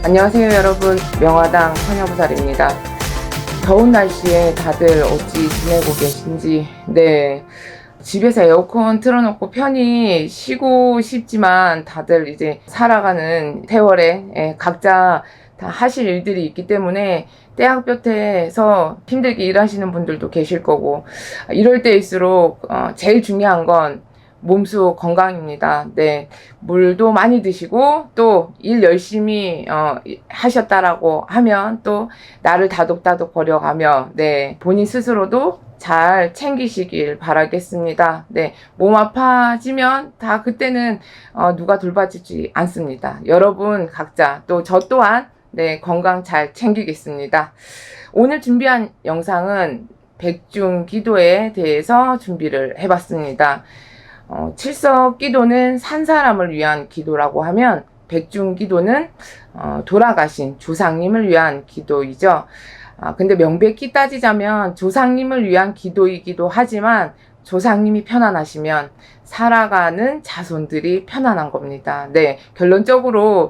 안녕하세요 여러분, 명화당 처녀보살입니다. 더운 날씨에 다들 어찌 지내고 계신지. 네, 집에서 에어컨 틀어놓고 편히 쉬고 싶지만 다들 이제 살아가는 세월에 각자 다 하실 일들이 있기 때문에 떼학볕에서 힘들게 일하시는 분들도 계실 거고, 이럴 때일수록 제일 중요한 건 몸수 건강입니다. 네, 물도 많이 드시고 또 일 열심히 하셨다라고 하면 또 나를 다독다독 거려가며, 네, 본인 스스로도 잘 챙기시길 바라겠습니다. 네, 몸 아파지면 다 그때는 누가 돌봐주지 않습니다. 여러분 각자 또 저 또한 네, 건강 잘 챙기겠습니다. 오늘 준비한 영상은 백중 기도에 대해서 준비를 해봤습니다. 칠석 기도는 산 사람을 위한 기도라고 하면, 백중 기도는 돌아가신 조상님을 위한 기도이죠. 근데 명백히 따지자면 조상님을 위한 기도이기도 하지만, 조상님이 편안하시면 살아가는 자손들이 편안한 겁니다. 네, 결론적으로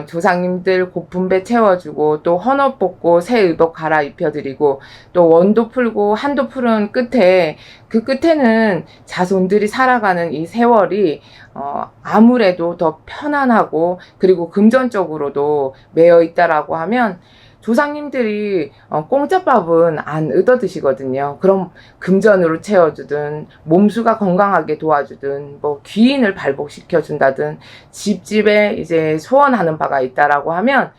조상님들 고픈 배 채워주고 또 헌옷 벗고 새 의복 갈아입혀드리고 또 원도 풀고 한도 푸른 끝에, 그 끝에는 자손들이 살아가는 이 세월이 아무래도 더 편안하고 그리고 금전적으로도 매여 있다라고 하면, 조상님들이 공짜밥은 안 얻어 드시거든요. 그럼 금전으로 채워주든 몸수가 건강하게 도와주든 뭐 귀인을 발복시켜 준다든 집집에 이제 소원하는 바가 있다라고 하면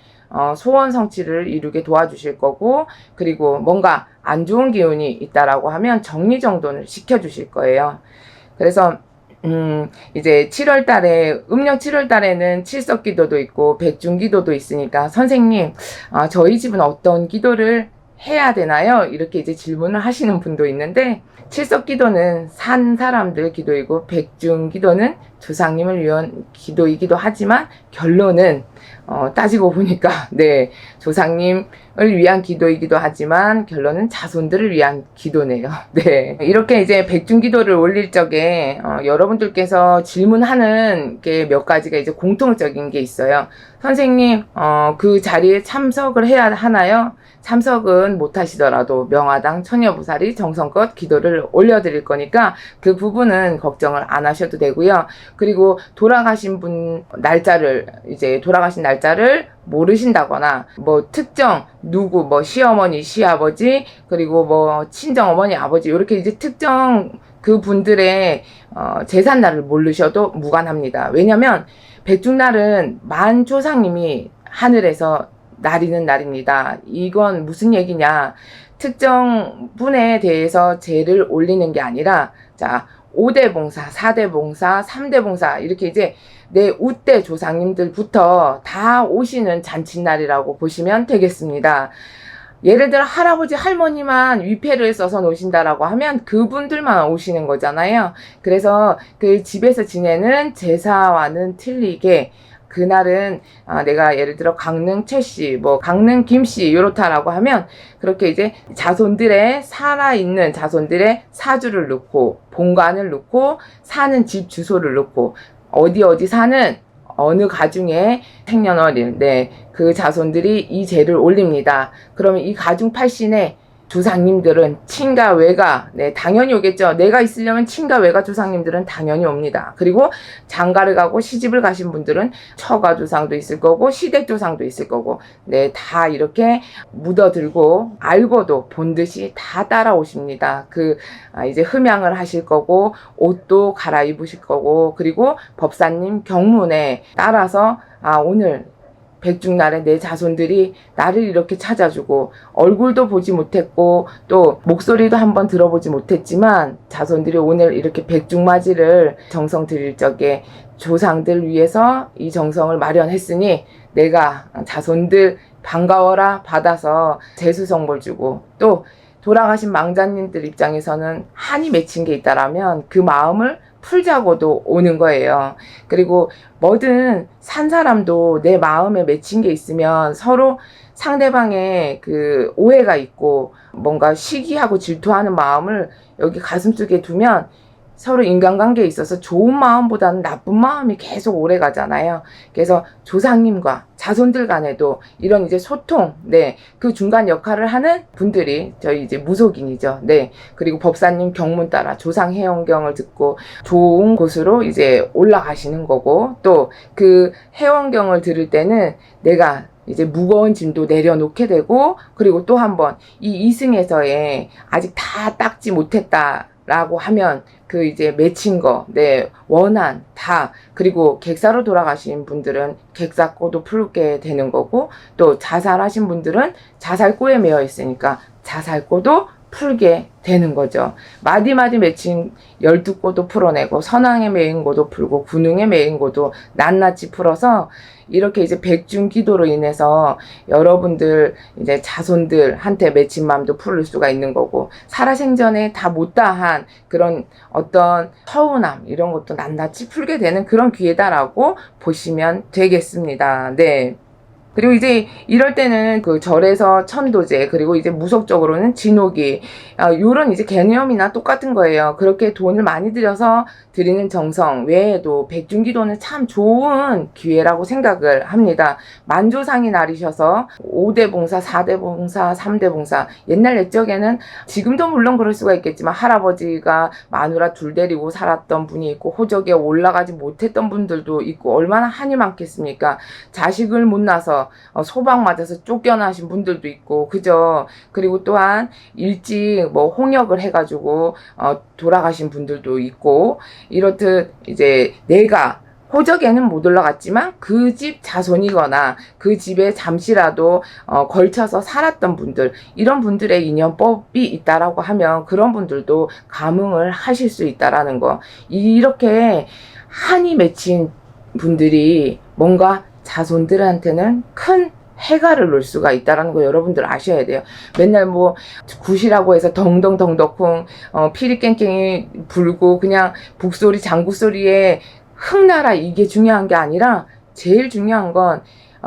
소원 성취를 이루게 도와주실 거고, 그리고 뭔가 안 좋은 기운이 있다라고 하면 정리정돈을 시켜주실 거예요. 그래서 이제 7월 달에, 음력 7월 달에는 칠석 기도도 있고 백중 기도도 있으니까 선생님, 저희 집은 어떤 기도를 해야 되나요? 이렇게 이제 질문을 하시는 분도 있는데, 칠석 기도는 산 사람들 기도이고 백중 기도는 조상님을 위한 기도이기도 하지만, 결론은 따지고 보니까 네, 조상님을 위한 기도이기도 하지만 결론은 자손들을 위한 기도네요. 네, 이렇게 이제 백중 기도를 올릴 적에 여러분들께서 질문하는 게 몇 가지가 이제 공통적인 게 있어요. 선생님, 그 자리에 참석을 해야 하나요? 참석은 못 하시더라도 명화당 처녀보살이 정성껏 기도를 올려드릴 거니까 그 부분은 걱정을 안 하셔도 되고요. 그리고 돌아가신 분 돌아가신 날짜를 모르신다거나 뭐 특정 누구 뭐 시어머니 시아버지 그리고 뭐 친정 어머니 아버지 이렇게 이제 특정 그 분들의 제산 날을 모르셔도 무관합니다. 왜냐면 백중날은 만조상님이 하늘에서 나리는 날입니다. 이건 무슨 얘기냐, 특정 분에 대해서 제를 올리는 게 아니라, 자, 5대 봉사, 4대 봉사, 3대 봉사, 이렇게 이제 내 우대 조상님들부터 다 오시는 잔칫날이라고 보시면 되겠습니다. 예를 들어 할아버지 할머니만 위패를 써서 노신다라고 하면 그분들만 오시는 거잖아요. 그래서 그 집에서 지내는 제사와는 틀리게 그날은 내가 예를 들어 강릉 최씨, 뭐 강릉 김씨 이렇다라고 하면, 그렇게 이제 자손들의 살아있는 자손들의 사주를 넣고 본관을 넣고 사는 집 주소를 넣고 어디 사는 어느 가중에 생년월일, 네, 그 자손들이 이 제를 올립니다. 그러면 이 가중 팔신에 조상님들은 친가 외가, 네, 당연히 오겠죠. 내가 있으려면 친가 외가 조상님들은 당연히 옵니다. 그리고 장가를 가고 시집을 가신 분들은 처가 조상도 있을 거고 시댁 조상도 있을 거고, 네, 다 이렇게 묻어들고 알고도 본듯이 다 따라오십니다. 이제 흠양을 하실 거고 옷도 갈아입으실 거고, 그리고 법사님 경문에 따라서 오늘 백중날에 내 자손들이 나를 이렇게 찾아주고 얼굴도 보지 못했고 또 목소리도 한번 들어보지 못했지만 자손들이 오늘 이렇게 백중맞이를 정성 드릴 적에 조상들 위해서 이 정성을 마련했으니 내가 자손들 반가워라 받아서 재수성물 주고, 또 돌아가신 망자님들 입장에서는 한이 맺힌 게 있다라면 그 마음을 풀자고도 오는 거예요. 그리고 뭐든 산 사람도 내 마음에 맺힌 게 있으면 서로 상대방의 그 오해가 있고 뭔가 시기하고 질투하는 마음을 여기 가슴속에 두면 서로 인간관계에 있어서 좋은 마음보다는 나쁜 마음이 계속 오래 가잖아요. 그래서 조상님과 자손들 간에도 이런 이제 소통, 네, 그 중간 역할을 하는 분들이 저희 이제 무속인이죠. 네, 그리고 법사님 경문 따라 조상 해원경을 듣고 좋은 곳으로 이제 올라가시는 거고, 또 그 해원경을 들을 때는 내가 이제 무거운 짐도 내려놓게 되고, 그리고 또 한 번 이 이승에서의 아직 다 닦지 못했다라고 하면 그 이제 맺힌 거, 네, 원한 다, 그리고 객사로 돌아가신 분들은 객사꼬도 풀게 되는 거고, 또 자살하신 분들은 자살꼬에 매여 있으니까 자살꼬도 풀게 되는 거죠. 마디마디 맺힌 12꼬도 풀어내고, 선왕에 매인 꼬도 풀고, 군웅에 매인 꼬도 낱낱이 풀어서 이렇게 이제 백중기도로 인해서 여러분들 이제 자손들한테 맺힌 마음도 풀을 수가 있는 거고, 살아생전에 다 못다한 그런 어떤 서운함 이런 것도 낱낱이 풀게 되는 그런 기회다라고 보시면 되겠습니다. 네. 그리고 이제 이럴 때는 그 절에서 천도제, 그리고 이제 무속적으로는 진옥이, 요런 이제 개념이나 똑같은 거예요. 그렇게 돈을 많이 들여서 드리는 정성 외에도 백중기도는 참 좋은 기회라고 생각을 합니다. 만조상이 날이셔서 5대 봉사, 4대 봉사, 3대 봉사, 옛날 옛적에는 지금도 물론 그럴 수가 있겠지만 할아버지가 마누라 둘 데리고 살았던 분이 있고, 호적에 올라가지 못했던 분들도 있고, 얼마나 한이 많겠습니까? 자식을 못 낳아서 소방 맞아서 쫓겨나신 분들도 있고, 그죠? 그리고 또한 일찍 뭐 홍역을 해가지고 돌아가신 분들도 있고, 이렇듯 이제 내가 호적에는 못 올라갔지만 그 집 자손이거나 그 집에 잠시라도 걸쳐서 살았던 분들, 이런 분들의 인연법이 있다라고 하면 그런 분들도 감흥을 하실 수 있다라는 거. 이렇게 한이 맺힌 분들이 뭔가 자손들한테는 큰 해가를 놓을 수가 있다라는 거 여러분들 아셔야 돼요. 맨날 뭐 굿이라고 해서 덩덩덩덕쿵 피리깽깽이 불고 그냥 북소리 장구소리에 흥나라, 이게 중요한 게 아니라 제일 중요한 건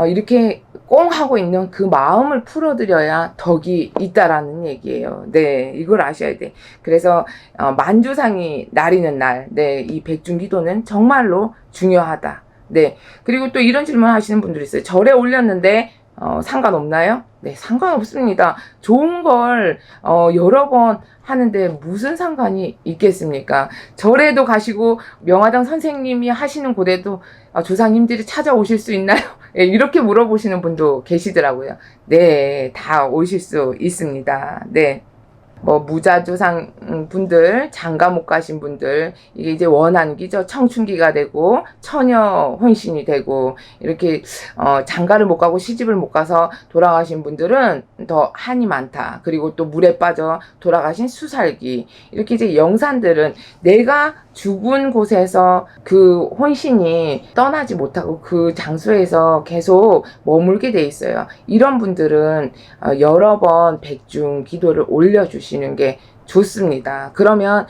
이렇게 꽁 하고 있는 그 마음을 풀어드려야 덕이 있다라는 얘기예요. 네, 이걸 아셔야 돼. 그래서 만주상이 나리는 날, 네, 이 백중기도는 정말로 중요하다. 네. 그리고 또 이런 질문 하시는 분들이 있어요. 절에 올렸는데 상관없나요? 네, 상관없습니다. 좋은 걸 여러 번 하는데 무슨 상관이 있겠습니까? 절에도 가시고 명화당 선생님이 하시는 곳에도 조상님들이 찾아오실 수 있나요? 네, 이렇게 물어보시는 분도 계시더라고요. 네, 다 오실 수 있습니다. 네. 뭐 무자조상 분들, 장가 못 가신 분들, 이게 이제 원한기죠. 청춘기가 되고 처녀 혼신이 되고, 이렇게 장가를 못 가고 시집을 못 가서 돌아가신 분들은 더 한이 많다. 그리고 또 물에 빠져 돌아가신 수살기, 이렇게 이제 영산들은 내가 죽은 곳에서 그 혼신이 떠나지 못하고 그 장소에서 계속 머물게 돼 있어요. 이런 분들은 여러 번 백중 기도를 올려주시는 게 좋습니다. 그러면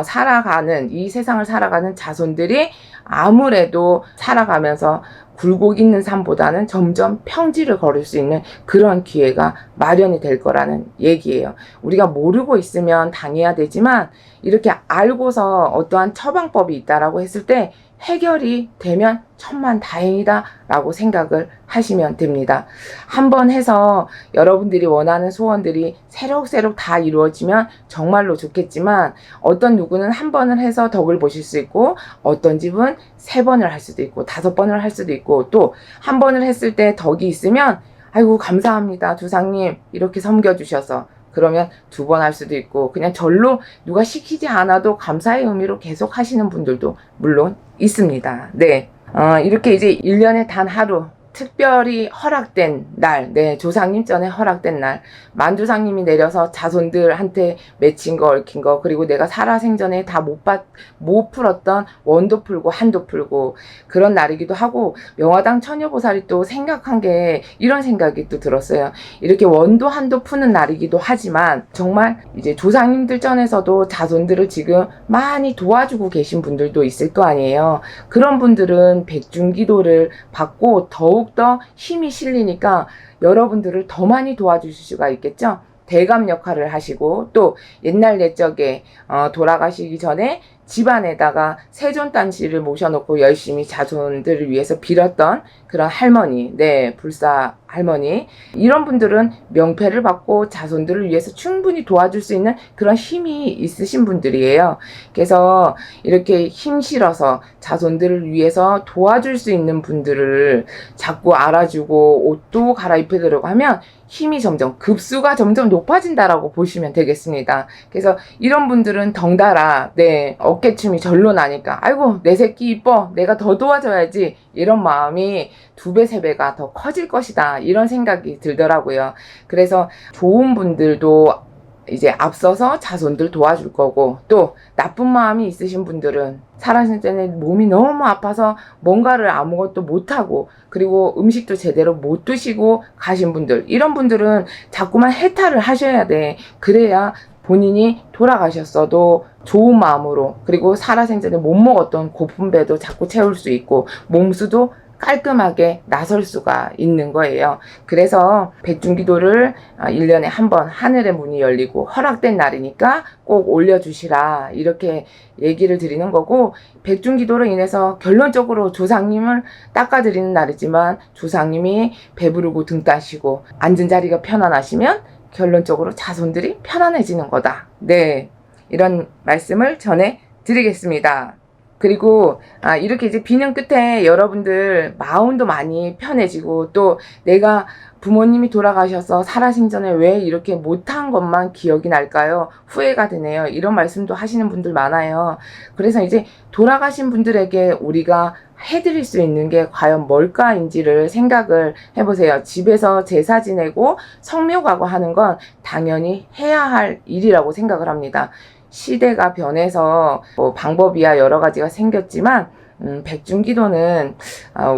살아가는, 이 세상을 살아가는 자손들이 아무래도 살아가면서 굴곡 있는 삶보다는 점점 평지를 걸을 수 있는 그런 기회가 마련이 될 거라는 얘기예요. 우리가 모르고 있으면 당해야 되지만, 이렇게 알고서 어떠한 처방법이 있다라고 했을 때 해결이 되면 천만다행이다 라고 생각을 하시면 됩니다. 한번 해서 여러분들이 원하는 소원들이 새록새록 다 이루어지면 정말로 좋겠지만, 어떤 누구는 한 번을 해서 덕을 보실 수 있고, 어떤 집은 3번을 할 수도 있고 5번을 할 수도 있고, 또 한 번을 했을 때 덕이 있으면 아이고 감사합니다 조상님 이렇게 섬겨주셔서, 그러면 2번 할 수도 있고, 그냥 절로 누가 시키지 않아도 감사의 의미로 계속 하시는 분들도 물론 있습니다. 네. 이렇게 이제 1년에 단 하루 특별히 허락된 날, 네, 조상님 전에 허락된 날, 만주상님이 내려서 자손들한테 맺힌 거, 얽힌 거, 그리고 내가 살아생전에 다 못 풀었던 원도 풀고 한도 풀고 그런 날이기도 하고, 명화당 처녀보살이 또 생각한 게 이런 생각이 또 들었어요. 이렇게 원도 한도 푸는 날이기도 하지만 정말 이제 조상님들 전에서도 자손들을 지금 많이 도와주고 계신 분들도 있을 거 아니에요. 그런 분들은 백중기도를 받고 더욱더 힘이 실리니까 여러분들을 더 많이 도와주실 수가 있겠죠. 대감 역할을 하시고, 또 옛날 옛적에 돌아가시기 전에 집안에다가 세존단씨를 모셔놓고 열심히 자손들을 위해서 빌었던 그런 할머니, 네, 불사 할머니, 이런 분들은 명패를 받고 자손들을 위해서 충분히 도와줄 수 있는 그런 힘이 있으신 분들이에요. 그래서 이렇게 힘 실어서 자손들을 위해서 도와줄 수 있는 분들을 자꾸 알아주고 옷도 갈아입히려고 하면 힘이 점점, 급수가 점점 높아진다라고 보시면 되겠습니다. 그래서 이런 분들은 덩달아, 네, 어깨춤이 절로 나니까, 아이고, 내 새끼 이뻐, 내가 더 도와줘야지, 이런 마음이 2배, 3배가 더 커질 것이다, 이런 생각이 들더라고요. 그래서 좋은 분들도 이제 앞서서 자손들 도와줄 거고, 또 나쁜 마음이 있으신 분들은 살아신 때는 몸이 너무 아파서 뭔가를 아무것도 못하고, 그리고 음식도 제대로 못 드시고 가신 분들, 이런 분들은 자꾸만 해탈을 하셔야 돼. 그래야 본인이 돌아가셨어도 좋은 마음으로, 그리고 살아생전에 못 먹었던 고픈 배도 자꾸 채울 수 있고, 몸수도 깔끔하게 나설 수가 있는 거예요. 그래서 백중기도를 1년에 한 번 하늘의 문이 열리고 허락된 날이니까 꼭 올려주시라, 이렇게 얘기를 드리는 거고, 백중기도로 인해서 결론적으로 조상님을 닦아드리는 날이지만, 조상님이 배부르고 등 따시고 앉은 자리가 편안하시면 결론적으로 자손들이 편안해지는 거다. 네, 이런 말씀을 전해드리겠습니다. 그리고 이렇게 이제 비는 끝에 여러분들 마음도 많이 편해지고, 또 내가 부모님이 돌아가셔서 살아생전에 왜 이렇게 못한 것만 기억이 날까요? 후회가 되네요. 이런 말씀도 하시는 분들 많아요. 그래서 이제 돌아가신 분들에게 우리가 해드릴 수 있는 게 과연 뭘까인지를 생각을 해보세요. 집에서 제사 지내고 성묘 가고 하는 건 당연히 해야 할 일이라고 생각을 합니다. 시대가 변해서 방법이야 여러 가지가 생겼지만, 백중기도는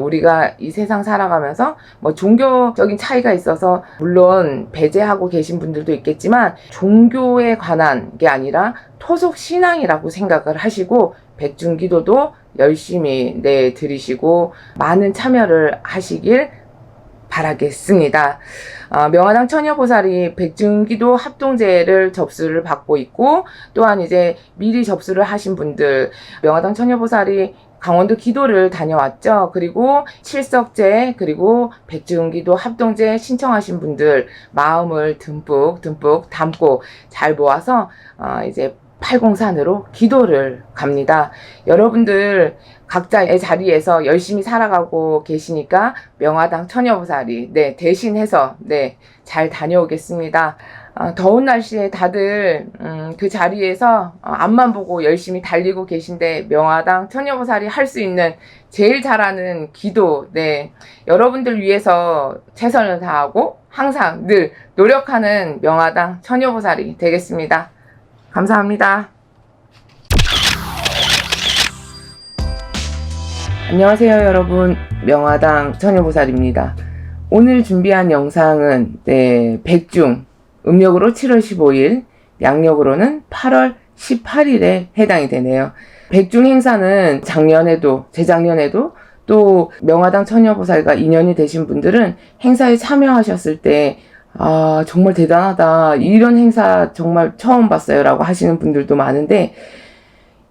우리가 이 세상 살아가면서 종교적인 차이가 있어서 물론 배제하고 계신 분들도 있겠지만, 종교에 관한 게 아니라 토속 신앙이라고 생각을 하시고 백중기도도 열심히 드리시고 많은 참여를 하시길 바라겠습니다. 명화당 처녀보살이 백중기도 합동제를 접수를 받고 있고, 또한 이제 미리 접수를 하신 분들, 명화당 처녀보살이 강원도 기도를 다녀왔죠. 그리고 칠석제, 그리고 백중기도 합동제 신청하신 분들 마음을 듬뿍 담고 잘 모아서 이제 팔공산으로 기도를 갑니다. 여러분들 각자의 자리에서 열심히 살아가고 계시니까 명화당 처녀보살이 대신해서 잘 다녀오겠습니다. 더운 날씨에 다들 그 자리에서 앞만 보고 열심히 달리고 계신데, 명화당 처녀보살이 할 수 있는 제일 잘하는 기도, 여러분들 위해서 최선을 다하고 항상 늘 노력하는 명화당 처녀보살이 되겠습니다. 감사합니다. 안녕하세요 여러분, 명화당 처녀보살입니다. 오늘 준비한 영상은 백중, 음력으로 7월 15일, 양력으로는 8월 18일에 해당이 되네요. 백중 행사는 작년에도 재작년에도 또 명화당 처녀보살과 인연이 되신 분들은 행사에 참여하셨을 때 정말 대단하다, 이런 행사 정말 처음 봤어요 라고 하시는 분들도 많은데,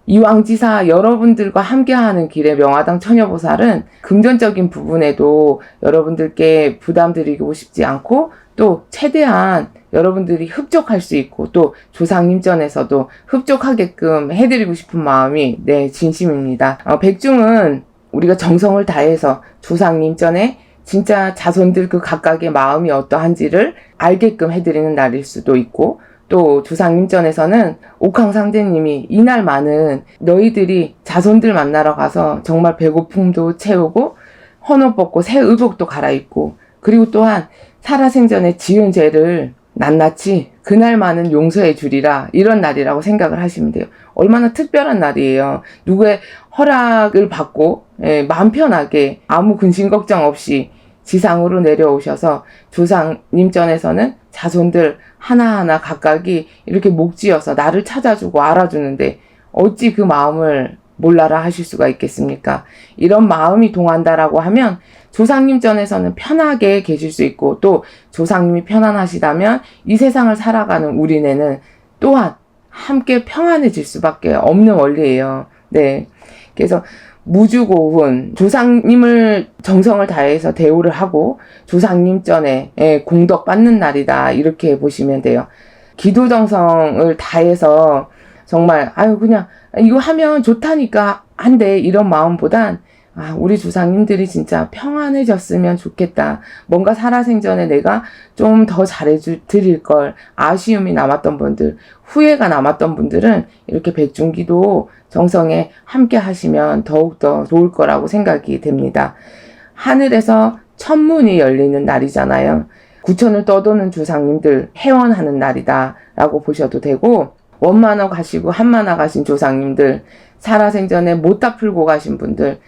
이왕지사 여러분들과 함께하는 길에 명화당 처녀보살은 금전적인 부분에도 여러분들께 부담드리고 싶지 않고, 또 최대한 여러분들이 흡족할 수 있고, 또 조상님전에서도 흡족하게끔 해드리고 싶은 마음이 진심입니다. 백중은 우리가 정성을 다해서 조상님전에 진짜 자손들 그 각각의 마음이 어떠한지를 알게끔 해드리는 날일 수도 있고, 또 조상님전에서는 옥황상제님이 이날만은 너희들이 자손들 만나러 가서 정말 배고픔도 채우고 헌옷 벗고 새 의복도 갈아입고, 그리고 또한 살아생전에 지은 죄를 낱낱이 그날만은 용서해 주리라, 이런 날이라고 생각을 하시면 돼요. 얼마나 특별한 날이에요. 누구의 허락을 받고 마음 편하게 아무 근심 걱정 없이 지상으로 내려오셔서 조상님전에서는 자손들 하나하나 각각이 이렇게 목지어서 나를 찾아주고 알아주는데 어찌 그 마음을 몰라라 하실 수가 있겠습니까? 이런 마음이 동한다라고 하면 조상님전에서는 편하게 계실 수 있고, 또 조상님이 편안하시다면 이 세상을 살아가는 우리네는 또한 함께 평안해질 수밖에 없는 원리예요. 네. 그래서 무주고훈, 조상님을 정성을 다해서 대우를 하고 조상님 전에 공덕 받는 날이다. 이렇게 보시면 돼요. 기도 정성을 다해서 정말 그냥 이거 하면 좋다니까 한데 이런 마음보단 우리 조상님들이 진짜 평안해졌으면 좋겠다. 뭔가 살아생전에 내가 좀 더 잘해드릴 걸, 아쉬움이 남았던 분들, 후회가 남았던 분들은 이렇게 백중기도 정성에 함께 하시면 더욱더 좋을 거라고 생각이 됩니다. 하늘에서 천문이 열리는 날이잖아요. 구천을 떠도는 조상님들 회원하는 날이다 라고 보셔도 되고, 원만화 가시고 한만화 가신 조상님들, 살아생전에 못다 풀고 가신 분들,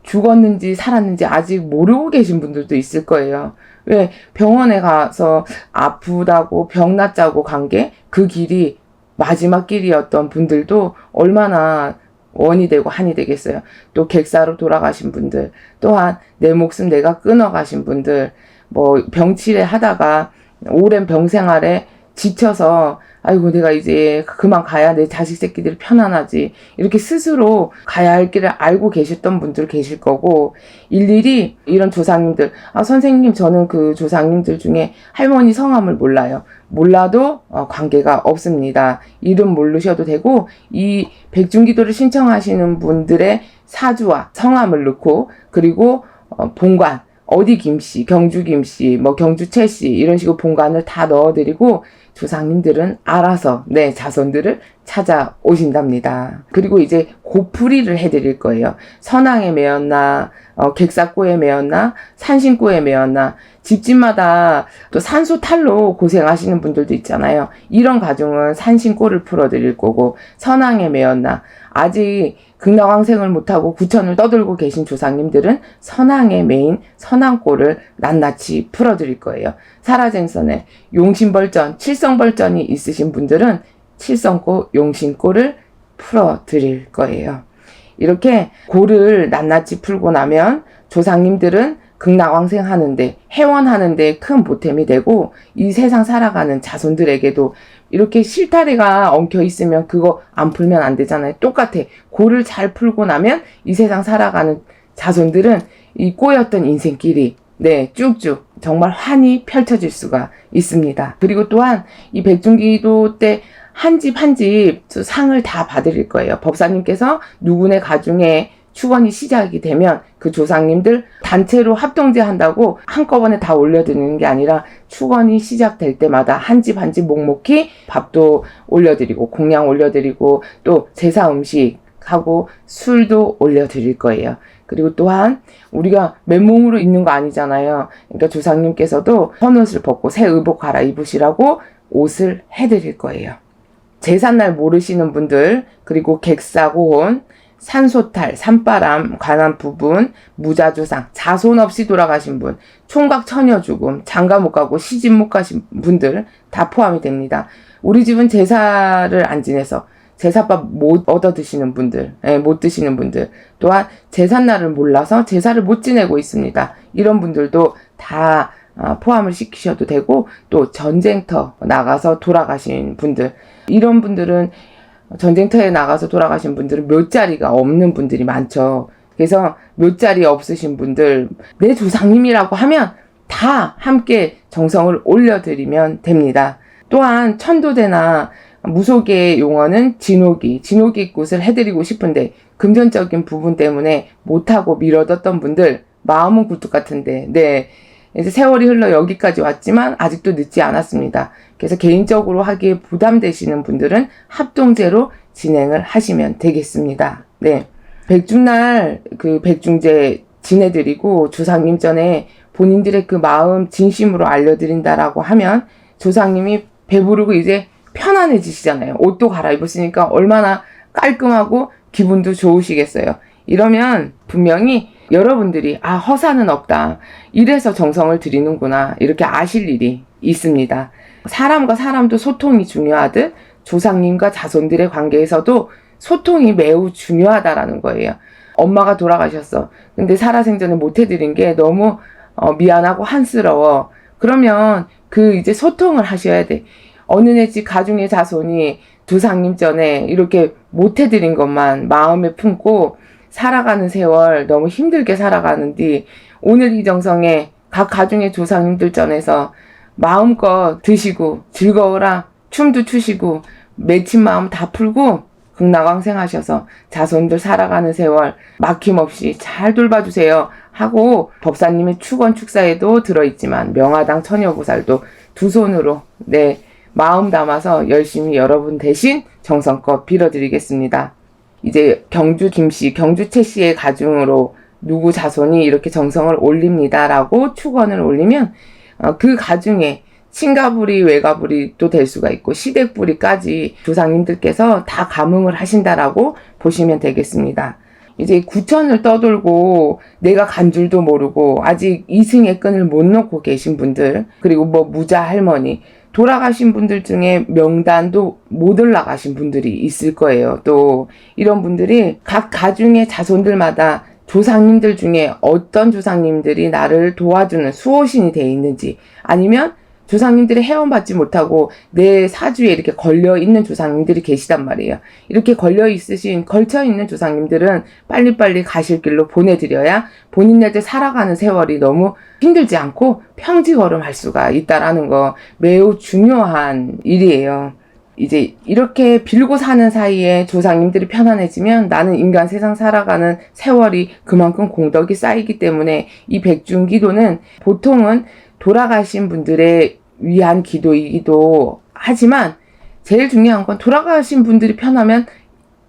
죽었는지 살았는지 아직 모르고 계신 분들도 있을 거예요. 왜? 병원에 가서 아프다고 병 낫자고 간 게 그 길이 마지막 길이었던 분들도 얼마나 원이 되고 한이 되겠어요. 또 객사로 돌아가신 분들, 또한 내 목숨 내가 끊어가신 분들, 병치레 하다가 오랜 병생활에 지쳐서 아이고 내가 이제 그만 가야 내 자식 새끼들이 편안하지, 이렇게 스스로 가야 할 길을 알고 계셨던 분들 계실 거고, 일일이 이런 조상님들, 선생님 저는 그 조상님들 중에 할머니 성함을 몰라요. 몰라도 관계가 없습니다. 이름 모르셔도 되고, 이 백중기도를 신청하시는 분들의 사주와 성함을 넣고, 그리고 본관, 어디 김씨, 경주 김씨, 경주 최씨 이런 식으로 본관을 다 넣어드리고 조상님들은 알아서 자손들을 찾아오신답니다. 그리고 이제 고풀이를 해드릴 거예요. 선왕에 매었나, 객사꼬에 매었나, 산신꼬에 매었나, 집집마다 또 산소탈로 고생하시는 분들도 있잖아요. 이런 가정은 산신꼬를 풀어드릴 거고, 선왕에 매었나, 아직 극락왕생을 못하고 구천을 떠들고 계신 조상님들은 선왕에 매인 선왕꼬를 낱낱이 풀어드릴 거예요. 살아생전에 용신벌전, 칠성벌전이 있으신 분들은 칠성꼬, 용신꼬를 풀어드릴 거예요. 이렇게 고를 낱낱이 풀고 나면 조상님들은 극락왕생하는데, 회원하는데 큰 보탬이 되고, 이 세상 살아가는 자손들에게도 이렇게 실타래가 엉켜 있으면 그거 안 풀면 안 되잖아요. 똑같아. 고를 잘 풀고 나면 이 세상 살아가는 자손들은 이 꼬였던 인생길이 쭉쭉 정말 환히 펼쳐질 수가 있습니다. 그리고 또한 이 백중기도 때 한 집 한 집 상을 다 받으릴 거예요. 법사님께서 누구네 가중에 축원이 시작이 되면 그 조상님들 단체로 합동제 한다고 한꺼번에 다 올려드리는 게 아니라 축원이 시작될 때마다 한 집 한 집 묵묵히 밥도 올려드리고 공양 올려드리고 또 제사 음식하고 술도 올려드릴 거예요. 그리고 또한 우리가 맨몸으로 있는 거 아니잖아요. 그러니까 조상님께서도 헌옷을 벗고 새 의복 갈아입으시라고 옷을 해드릴 거예요. 제삿날 모르시는 분들, 그리고 객사고혼, 산소탈, 산바람, 관한 부분, 무자조상, 자손 없이 돌아가신 분, 총각 처녀 죽음, 장가 못 가고 시집 못 가신 분들 다 포함이 됩니다. 우리 집은 제사를 안 지내서 제사밥 못 얻어 드시는 분들, 못 드시는 분들, 또한 제삿날을 몰라서 제사를 못 지내고 있습니다. 이런 분들도 다 포함을 시키셔도 되고, 또 전쟁터 나가서 돌아가신 분들, 이런 분들은 전쟁터에 나가서 돌아가신 분들은 묘자리가 없는 분들이 많죠. 그래서 묘자리 없으신 분들, 내 조상님이라고 하면 다 함께 정성을 올려드리면 됩니다. 또한 천도대나 무속의 용어는 진호기 꽃을 해드리고 싶은데 금전적인 부분 때문에 못하고 미뤄뒀던 분들, 마음은 굴뚝 같은데 이제 세월이 흘러 여기까지 왔지만 아직도 늦지 않았습니다. 그래서 개인적으로 하기에 부담되시는 분들은 합동제로 진행을 하시면 되겠습니다. 백중날 그 백중제 지내드리고 조상님 전에 본인들의 그 마음 진심으로 알려드린다라고 하면 조상님이 배부르고 이제 편안해지시잖아요. 옷도 갈아입으시니까 얼마나 깔끔하고 기분도 좋으시겠어요. 이러면 분명히 여러분들이 허사는 없다, 이래서 정성을 드리는구나, 이렇게 아실 일이 있습니다. 사람과 사람도 소통이 중요하듯 조상님과 자손들의 관계에서도 소통이 매우 중요하다라는 거예요. 엄마가 돌아가셨어. 근데 살아생전에 못 해드린 게 너무 미안하고 한스러워. 그러면 이제 소통을 하셔야 돼. 어느 네 집 가중의 자손이 조상님 전에 이렇게 못해드린 것만 마음에 품고 살아가는 세월 너무 힘들게 살아가는데 오늘 이 정성에 각 가중의 조상님들 전에서 마음껏 드시고 즐거워라 춤도 추시고 맺힌 마음 다 풀고 극락왕생하셔서 자손들 살아가는 세월 막힘없이 잘 돌봐주세요 하고 법사님의 축원 축사에도 들어있지만 명화당 처녀보살도 두 손으로 내 마음 담아서 열심히 여러분 대신 정성껏 빌어드리겠습니다. 이제 경주 김씨, 경주 최씨의 가중으로 누구 자손이 이렇게 정성을 올립니다라고 축원을 올리면 그 가중에 친가불이 외가불이 또 될 수가 있고 시댁불이까지 조상님들께서 다 감응을 하신다라고 보시면 되겠습니다. 이제 구천을 떠돌고 내가 간 줄도 모르고 아직 이승의 끈을 못 놓고 계신 분들, 그리고 뭐 무자 할머니, 돌아가신 분들 중에 명단도 못 올라가신 분들이 있을 거예요. 또 이런 분들이 각 가중의 자손들마다 조상님들 중에 어떤 조상님들이 나를 도와주는 수호신이 되어 있는지, 아니면 조상님들이 회원받지 못하고 내 사주에 이렇게 걸려있는 조상님들이 계시단 말이에요. 이렇게 걸려있으신, 걸쳐있는 조상님들은 빨리빨리 가실 길로 보내드려야 본인네들 살아가는 세월이 너무 힘들지 않고 평지걸음할 수가 있다라는 거 매우 중요한 일이에요. 이제 이렇게 빌고 사는 사이에 조상님들이 편안해지면 나는 인간 세상 살아가는 세월이 그만큼 공덕이 쌓이기 때문에 이 백중기도는 보통은 돌아가신 분들의 위한 기도이기도 하지만 제일 중요한 건 돌아가신 분들이 편하면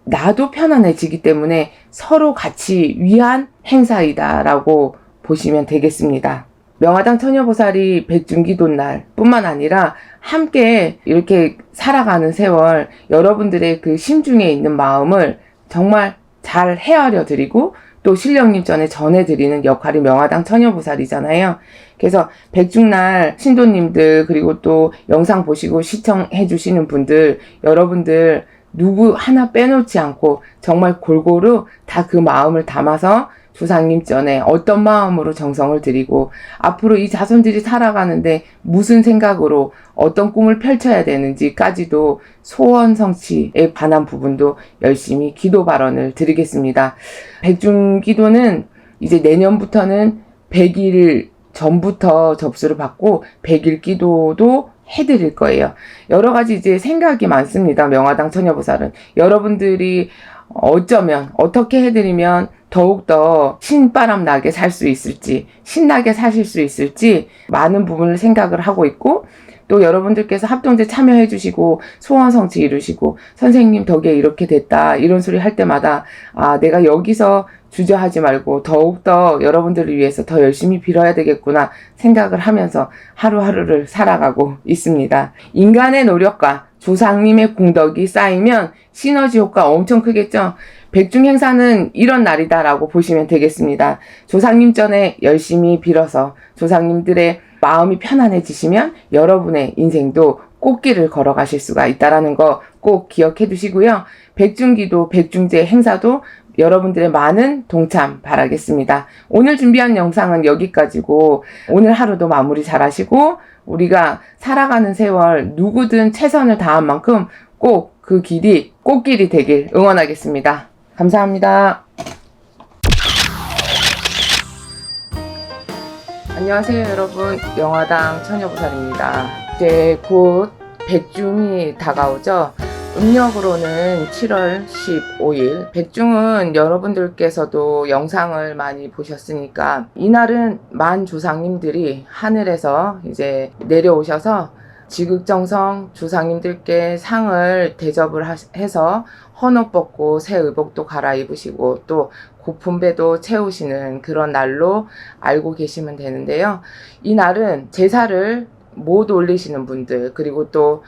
나도 편안해지기 때문에 서로 같이 위한 행사이다라고 보시면 되겠습니다. 명화당 처녀보살이 백중기도 날 뿐만 아니라 함께 이렇게 살아가는 세월 여러분들의 그 심중에 있는 마음을 정말 잘 헤아려 드리고 또 신령님 전에 전해드리는 역할이 명화당 처녀보살이잖아요. 그래서 백중날 신도님들 그리고 또 영상 보시고 시청해 주시는 분들 여러분들 누구 하나 빼놓지 않고 정말 골고루 다 그 마음을 담아서 조상님 전에 어떤 마음으로 정성을 드리고 앞으로 이 자손들이 살아가는데 무슨 생각으로 어떤 꿈을 펼쳐야 되는지까지도 소원 성취에 관한 부분도 열심히 기도 발언을 드리겠습니다. 백중기도는 이제 내년부터는 100일 전부터 접수를 받고 100일 기도도 해드릴 거예요. 여러 가지 이제 생각이 많습니다. 명화당 처녀보살은 여러분들이 어쩌면 어떻게 해드리면 더욱더 신바람 나게 살 수 있을지 신나게 사실 수 있을지 많은 부분을 생각을 하고 있고 또 여러분들께서 합동제 참여해 주시고 소원 성취 이루시고 선생님 덕에 이렇게 됐다 이런 소리 할 때마다 아 내가 여기서 주저하지 말고 더욱더 여러분들을 위해서 더 열심히 빌어야 되겠구나 생각을 하면서 하루하루를 살아가고 있습니다. 인간의 노력과 조상님의 공덕이 쌓이면 시너지 효과 엄청 크겠죠. 백중 행사는 이런 날이다라고 보시면 되겠습니다. 조상님 전에 열심히 빌어서 조상님들의 마음이 편안해지시면 여러분의 인생도 꽃길을 걸어가실 수가 있다라는 거 꼭 기억해 두시고요. 백중기도, 백중제 행사도 여러분들의 많은 동참 바라겠습니다. 오늘 준비한 영상은 여기까지고 오늘 하루도 마무리 잘 하시고 우리가 살아가는 세월 누구든 최선을 다한 만큼 꼭 그 길이 꽃길이 되길 응원하겠습니다. 감사합니다. 안녕하세요 여러분, 명화당 처녀보살입니다. 이제 곧 백중이 다가오죠. 음력으로는 7월 15일. 백중은 여러분들께서도 영상을 많이 보셨으니까 이날은 만 조상님들이 하늘에서 이제 내려오셔서 지극정성 조상님들께 상을 대접을 해서 헌옷 벗고 새 의복도 갈아입으시고 또 고픈 배도 채우시는 그런 날로 알고 계시면 되는데요. 이 날은 제사를 못 올리시는 분들 그리고 또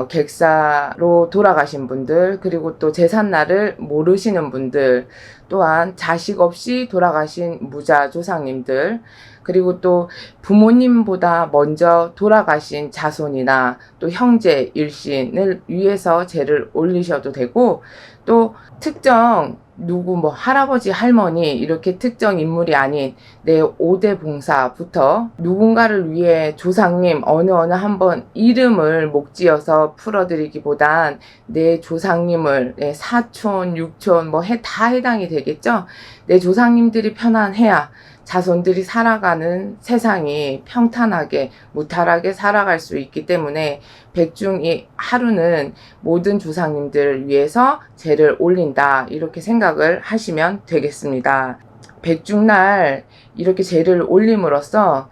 객사로 돌아가신 분들 그리고 또 제삿날을 모르시는 분들 또한 자식 없이 돌아가신 무자 조상님들 그리고 또 부모님보다 먼저 돌아가신 자손이나 또 형제 일신을 위해서 제를 올리셔도 되고 또 특정 누구 뭐 할아버지 할머니 이렇게 특정 인물이 아닌 내 5대 봉사부터 누군가를 위해 조상님 어느 한번 이름을 목지어서 풀어드리기보단 내 조상님을 내 사촌 육촌 뭐 다 해당이 되겠죠. 내 조상님들이 편안해야 자손들이 살아가는 세상이 평탄하게 무탈하게 살아갈 수 있기 때문에 백중이 하루는 모든 조상님들을 위해서 제를 올린다 이렇게 생각을 하시면 되겠습니다. 백중날 이렇게 제를 올림으로써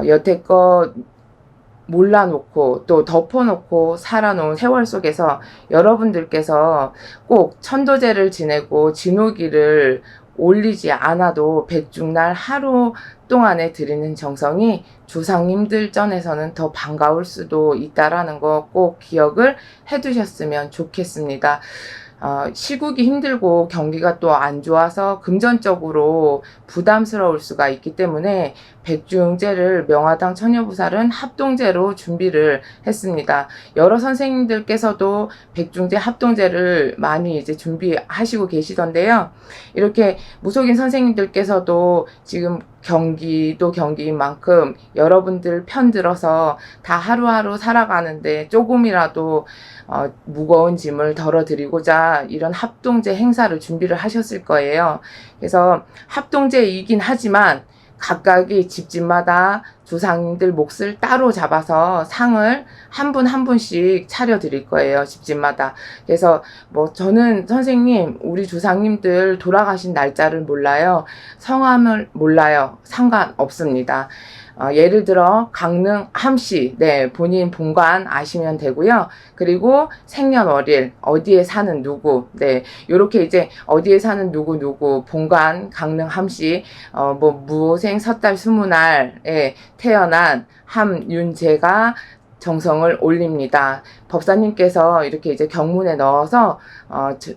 여태껏 몰라놓고 또 덮어놓고 살아놓은 세월 속에서 여러분들께서 꼭 천도제를 지내고 진호기를 올리지 않아도 백중날 하루 동안에 드리는 정성이 조상님들 전에서는 더 반가울 수도 있다라는 거 꼭 기억을 해두셨으면 좋겠습니다. 시국이 힘들고 경기가 또 안 좋아서 금전적으로 부담스러울 수가 있기 때문에 백중제를 명화당 처녀부살은 합동제로 준비를 했습니다. 여러 선생님들께서도 백중제 합동제를 많이 이제 준비하시고 계시던데요. 이렇게 무속인 선생님들께서도 지금 경기도 경기인 만큼 여러분들 편 들어서 다 하루하루 살아가는데 조금이라도 무거운 짐을 덜어드리고자 이런 합동제 행사를 준비를 하셨을 거예요. 그래서 합동제이긴 하지만 각각이 집집마다 조상님들 몫을 따로 잡아서 상을 한 분 한 분씩 차려드릴 거예요. 집집마다. 그래서 뭐 저는 선생님 우리 조상님들 돌아가신 날짜를 몰라요. 성함을 몰라요. 상관없습니다. 예를 들어 강릉 함씨 본인 본관 아시면 되고요. 그리고 생년월일 어디에 사는 누구 요렇게 이제 어디에 사는 누구 본관 강릉 함씨 뭐 무생 섣달 20날에 태어난 함윤재가 정성을 올립니다. 법사님께서 이렇게 이제 경문에 넣어서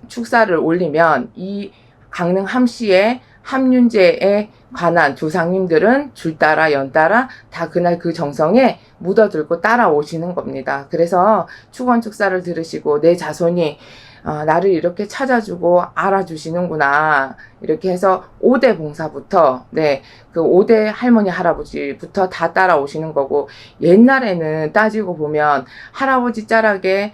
축사를 올리면 이 강릉 함씨의 함윤재에 관한 조상님들은 줄 따라 연 따라 다 그날 그 정성에 묻어들고 따라오시는 겁니다. 그래서 축원 축사를 들으시고 내 자손이 나를 이렇게 찾아주고 알아주시는구나 이렇게 해서 5대 봉사부터 그 5대 할머니 할아버지부터 다 따라오시는 거고, 옛날에는 따지고 보면 할아버지 자락에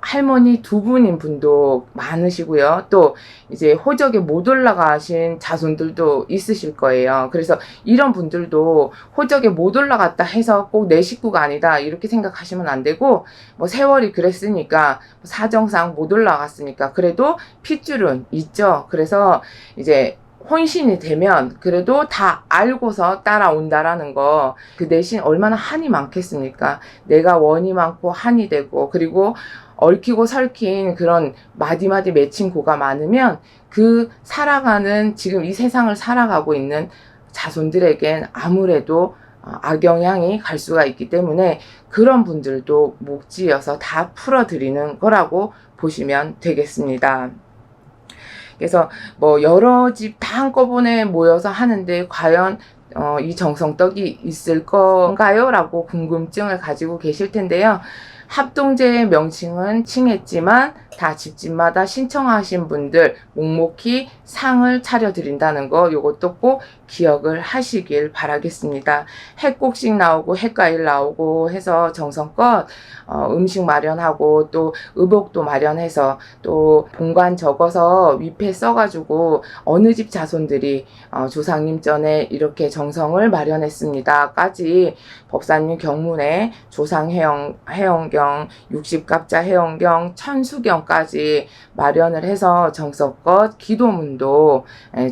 할머니 2분인 분도 많으시고요. 또 이제 호적에 못 올라가신 자손들도 있으실 거예요. 그래서 이런 분들도 호적에 못 올라갔다 해서 꼭 내 식구가 아니다 이렇게 생각하시면 안 되고, 뭐 세월이 그랬으니까 사정상 못 올라갔으니까 그래도 핏줄은 있죠. 그래서 이제 혼신이 되면 그래도 다 알고서 따라온다라는 거, 그 대신 얼마나 한이 많겠습니까? 내가 원이 많고 한이 되고, 그리고 얽히고 설킨 그런 마디마디 맺힌 고가 많으면 그 살아가는 지금 이 세상을 살아가고 있는 자손들에겐 아무래도 악영향이 갈 수가 있기 때문에 그런 분들도 목지어서 다 풀어드리는 거라고 보시면 되겠습니다. 그래서 뭐 여러 집 다 한꺼번에 모여서 하는데 과연 이 정성떡이 있을 건가요? 라고 궁금증을 가지고 계실 텐데요. 합동제의 명칭은 칭했지만 다 집집마다 신청하신 분들 묵묵히 상을 차려드린다는 거, 요것도 꼭 기억을 하시길 바라겠습니다. 핵곡식 나오고 핵과일 나오고 해서 정성껏 음식 마련하고 또 의복도 마련해서 또 본관 적어서 위패 써가지고 어느 집 자손들이 조상님 전에 이렇게 정성을 마련했습니다 까지 법사님 경문에 조상해영경 60갑자 해영경 천수경까지 마련을 해서 정성껏 기도문도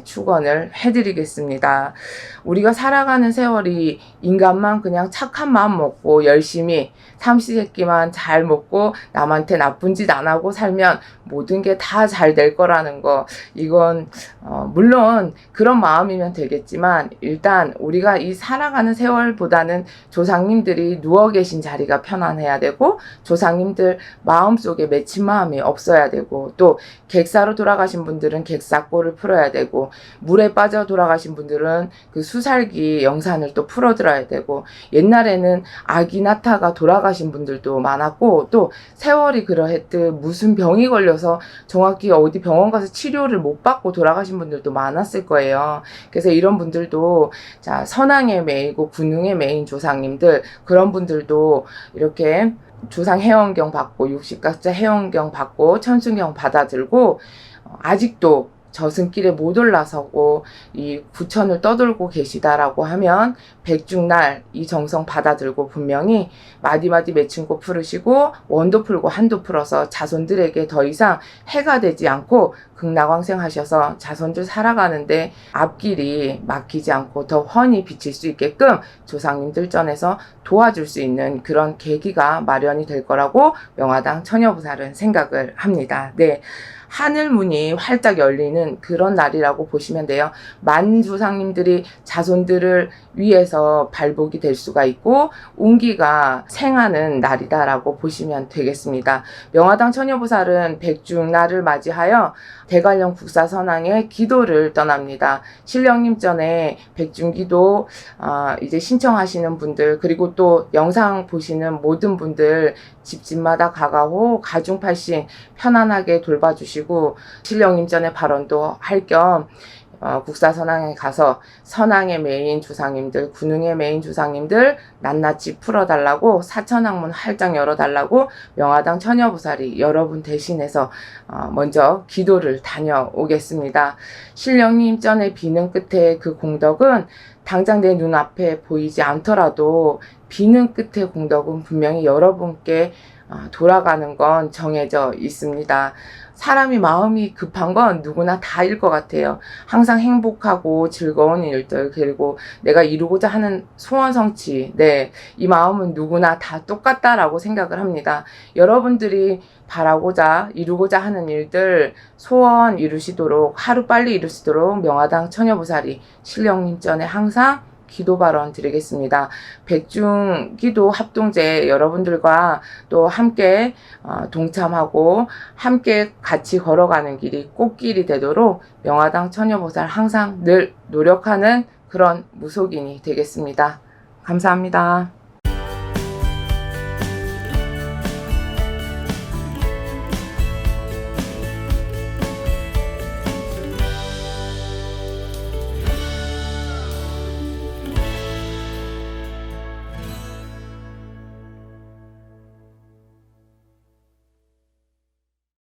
축원을 해드리겠습니다. 우리가 살아가는 세월이 인간만 그냥 착한 마음 먹고 열심히 삼시세끼만 잘 먹고 남한테 나쁜 짓 안 하고 살면 모든 게 다 잘 될 거라는 거, 이건 물론 그런 마음이면 되겠지만 일단 우리가 이 살아가는 세월보다는 조상님들이 누워 계신 자리가 편안해야 되고, 조상님들 마음속에 맺힌 마음이 없어야 되고, 또 객사로 돌아가신 분들은 객사골을 풀어야 되고, 물에 빠져 돌아가신 분들은 그 수살기 영산을 또 풀어들어야 되고, 옛날에는 아기 낳다가 돌아가신 분들도 많았고, 또 세월이 그러했듯 무슨 병이 걸려서 걸려서 정확히 어디 병원 가서 치료를 못 받고 돌아가신 분들도 많았을 거예요. 그래서 이런 분들도 자, 선왕의 매이고 군웅의 매인 조상님들, 그런 분들도 이렇게 조상 해원경 받고 육식각자 해원경 받고 천순경 받아들고 아직도 저승길에 못 올라서고 이 구천을 떠돌고 계시다라고 하면 백중날 이 정성 받아들고 분명히 마디마디 맺힌 꽃 풀으시고 원도 풀고 한도 풀어서 자손들에게 더 이상 해가 되지 않고 극락왕생 하셔서 자손들 살아가는데 앞길이 막히지 않고 더 훤히 비칠 수 있게끔 조상님들 전에서 도와줄 수 있는 그런 계기가 마련이 될 거라고 명화당 처녀부살은 생각을 합니다. 네. 하늘문이 활짝 열리는 그런 날이라고 보시면 돼요. 만조상님들이 자손들을 위해서 발복이 될 수가 있고 운기가 생하는 날이다라고 보시면 되겠습니다. 명화당 처녀부살은 백중날을 맞이하여 대관령 국사선왕의 기도를 떠납니다. 신령님 전에 백중기도 이제 신청하시는 분들, 그리고 또 영상 보시는 모든 분들 집집마다 가가고 가중팔신 편안하게 돌봐주시고 신령님 전에 발언도 할 겸 국사선왕에 가서 선왕의 메인 조상님들, 군웅의 메인 조상님들 낱낱이 풀어달라고 사천왕문 활짝 열어달라고 명화당 처녀부살이 여러분 대신해서 먼저 기도를 다녀오겠습니다. 신령님 전에 비는 끝에 그 공덕은 당장 내 눈앞에 보이지 않더라도 비는 끝의 공덕은 분명히 여러분께 돌아가는 건 정해져 있습니다. 사람이 마음이 급한 건 누구나 다일 것 같아요. 항상 행복하고 즐거운 일들, 그리고 내가 이루고자 하는 소원 성취, 네, 이 마음은 누구나 다 똑같다라고 생각을 합니다. 여러분들이 바라고자 이루고자 하는 일들 소원 이루시도록, 하루빨리 이루시도록 명화당 처녀부살이 신령님 전에 항상 기도 발언 드리겠습니다. 백중기도 합동제 여러분들과 또 함께 동참하고 함께 같이 걸어가는 길이 꽃길이 되도록 명화당 처녀부살 항상 늘 노력하는 그런 무속인이 되겠습니다. 감사합니다.